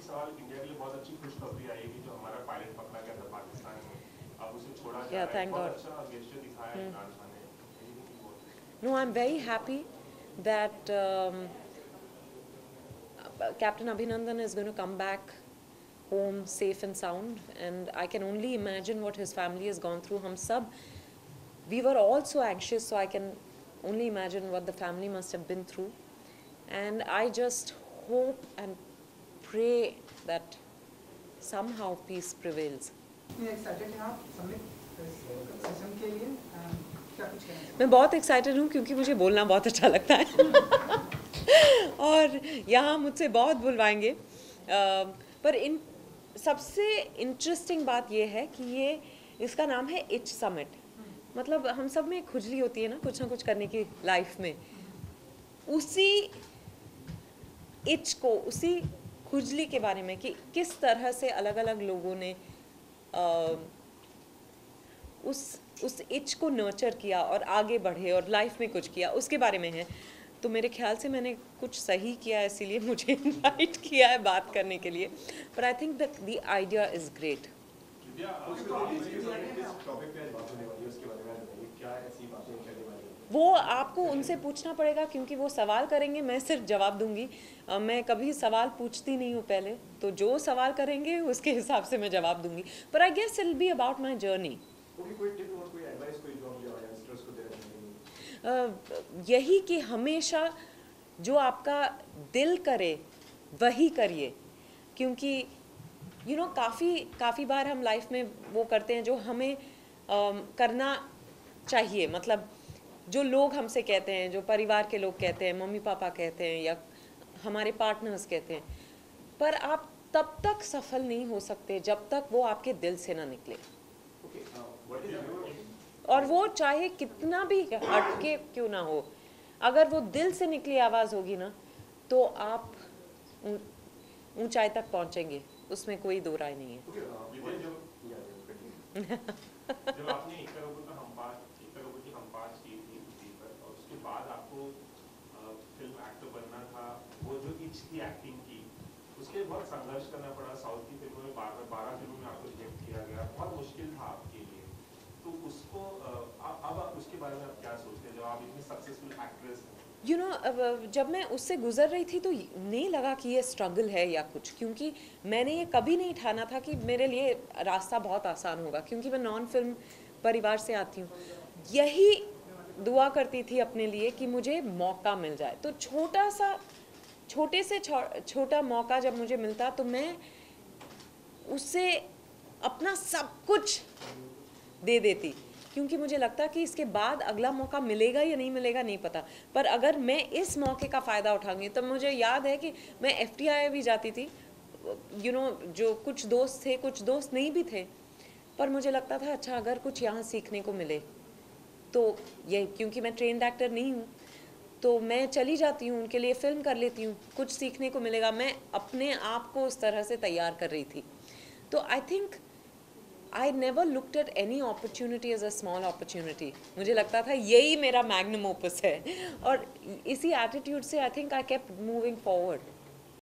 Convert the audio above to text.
सवाल इंडिया के लिए बहुत अच्छी खुशखबरी आई है कि जो हमारा पायलट पकड़ा गया था पाकिस्तान में, अब उसे छोड़ा जा रहा है। thank बहुत God. अच्छा गेस्चर दिखाया है इमरान खान ने। Anything you want to say? No, I'm very happy that Captain Abhinandan is going to come back home safe and sound, and I can only imagine what his family has gone through. Hum sab, we were all so anxious, so I can only imagine what the family must have been through. And I just hope and pray that somehow peace prevails. मैं बहुत excited हूँ क्योंकि मुझे बोलना बहुत अच्छा लगता है और यहाँ मुझसे बहुत बुलवाएंगे, पर इन सबसे इंटरेस्टिंग बात ये है कि ये इसका नाम है इच समिट. मतलब हम सब में खुजली होती है ना कुछ करने की लाइफ में. उसी इच को, उसी खुजली के बारे में कि किस तरह से अलग अलग लोगों ने उस इच को नर्चर किया और आगे बढ़े और लाइफ में कुछ किया, उसके बारे में है. तो मेरे ख्याल से मैंने कुछ सही किया, इसीलिए मुझे इनवाइट किया है बात करने के लिए. But I think that the idea is great. वो आपको उनसे पूछना पड़ेगा क्योंकि वो सवाल करेंगे, मैं सिर्फ जवाब दूंगी. मैं कभी सवाल पूछती नहीं हूँ पहले, तो जो सवाल करेंगे उसके हिसाब से मैं जवाब दूंगी. पर I guess it will be about my journey. यही कि हमेशा जो आपका दिल करे वही करिए, क्योंकि यू नो काफ़ी बार हम लाइफ में वो करते हैं जो हमें करना चाहिए. मतलब जो लोग हमसे कहते हैं, जो परिवार के लोग कहते हैं, मम्मी पापा कहते हैं या हमारे पार्टनर्स कहते हैं, पर आप तब तक सफल नहीं हो सकते जब तक वो आपके दिल से ना निकले. और वो चाहे कितना भी हटके क्यों ना हो, अगर वो दिल से निकली आवाज़ होगी ना तो आप ऊंचाई तक पहुंचेंगे, उसमें कोई दो राय नहीं है. जब आपने एक करोड़ की हम पास की थी उसी पर, और उसके बाद आपको फिल्म एक्टर बनना था, वो जो इच की एक्टिंग की, उसके बहुत संघर्ष करना पड़ा. साउथ की फिल्मों में 12 फिल्मों में आपको रिजेक्ट किया गया, बहुत मुश्किल था आपके लिए. तो उसको अब आप उसके बारे में आप क्या सोचते हैं जब आप इतनी सक्सेसफुल एक्ट्रेस हैं? यू नो, जब मैं उससे गुजर रही थी तो नहीं लगा कि ये स्ट्रगल है या कुछ, क्योंकि मैंने ये कभी नहीं ठाना था कि मेरे लिए रास्ता बहुत आसान होगा, क्योंकि मैं नॉन फिल्म परिवार से आती हूँ. यही दुआ करती थी अपने लिए कि मुझे मौका मिल जाए. तो छोटे से छोटा मौका जब मुझे मिलता तो मैं उससे अपना सब कुछ दे देती, क्योंकि मुझे लगता कि इसके बाद अगला मौका मिलेगा या नहीं मिलेगा नहीं पता, पर अगर मैं इस मौके का फ़ायदा उठाऊंगी. तब मुझे याद है कि मैं FTI भी जाती थी, यू नो, जो कुछ दोस्त थे, कुछ दोस्त नहीं भी थे, पर मुझे लगता था अच्छा अगर कुछ यहाँ सीखने को मिले तो ये, क्योंकि मैं ट्रेन्ड एक्टर नहीं हूँ तो मैं चली जाती हूँ, उनके लिए फ़िल्म कर लेती हूँ, कुछ सीखने को मिलेगा. मैं अपने आप को उस तरह से तैयार कर रही थी. तो I think I never looked at any opportunity as a small opportunity. मुझे लगता था यही मेरा मैग्नम ओपस है, और इसी एटीट्यूड से I think I kept moving forward.